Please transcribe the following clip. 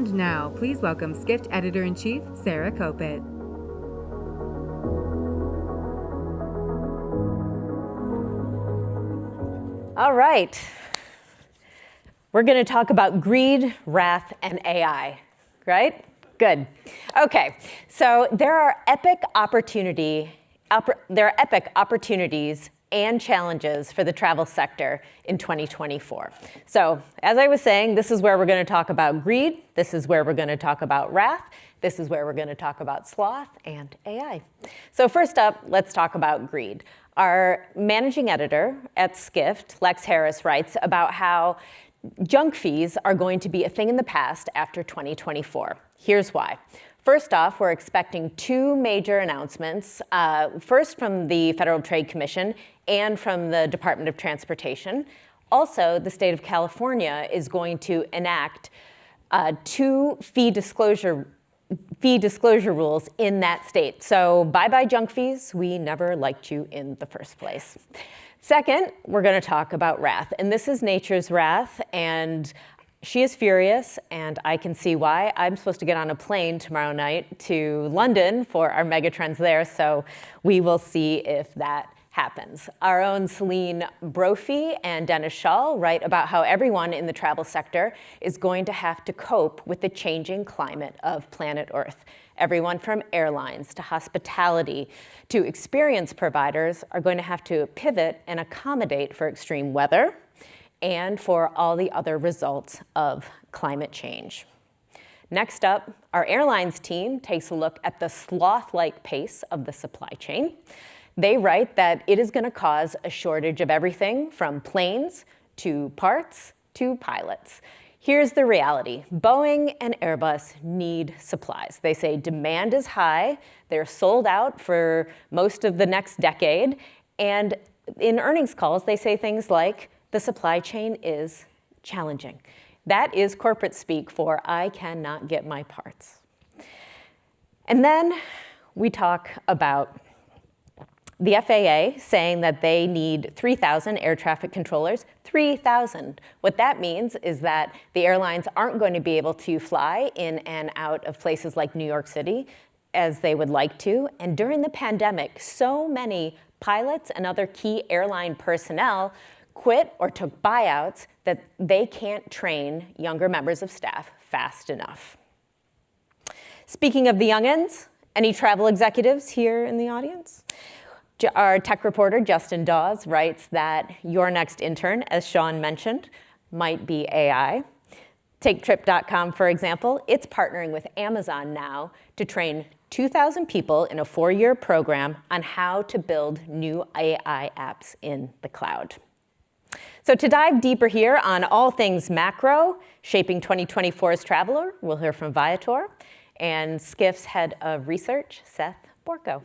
And now, please welcome Skift Editor-in-Chief, Sarah Kopit. All right. We're going to talk about greed, wrath, and AI, right? Good. Okay, so there are epic opportunities and challenges for the travel sector in 2024. So as I was saying, this is where we're going to talk about greed. This is where we're going to talk about wrath. This is where we're going to talk about sloth and AI. So first up, let's talk about greed. Our managing editor at Skift, Lex Harris, writes about how junk fees are going to be a thing in the past after 2024. Here's why. First off, we're expecting two major announcements, first from the Federal Trade Commission and from the Department of Transportation. Also, the state of California is going to enact two fee disclosure rules in that state. So bye-bye junk fees. We never liked you in the first place. Second, we're going to talk about wrath. And this is nature's wrath. And she is furious, and I can see why. I'm supposed to get on a plane tomorrow night to London for our Megatrends there, so we will see if that happens. Our own Celine Brophy and Dennis Shaw write about how everyone in the travel sector is going to have to cope with the changing climate of planet Earth. Everyone from airlines to hospitality to experience providers are going to have to pivot and accommodate for extreme weather and for all the other results of climate change. Next up, our airlines team takes a look at the sloth-like pace of the supply chain. They write that it is going to cause a shortage of everything from planes to parts to pilots. Here's the reality. Boeing and Airbus need supplies. They say demand is high, they're sold out for most of the next decade, and in earnings calls, they say things like, the supply chain is challenging. That is corporate speak for I cannot get my parts. And then we talk about the FAA saying that they need 3,000 air traffic controllers, 3,000. What that means is that the airlines aren't going to be able to fly in and out of places like New York City as they would like to. And during the pandemic, so many pilots and other key airline personnel quit or took buyouts that they can't train younger members of staff fast enough. Speaking of the youngins, any travel executives here in the audience? Our tech reporter, Justin Dawes, writes that your next intern, as Sean mentioned, might be AI. Take Trip.com, for example. It's partnering with Amazon now to train 2,000 people in a 4-year program on how to build new AI apps in the cloud. So to dive deeper here on all things macro, shaping 2024's traveler, we'll hear from Viator and Skift's head of research, Seth Borko.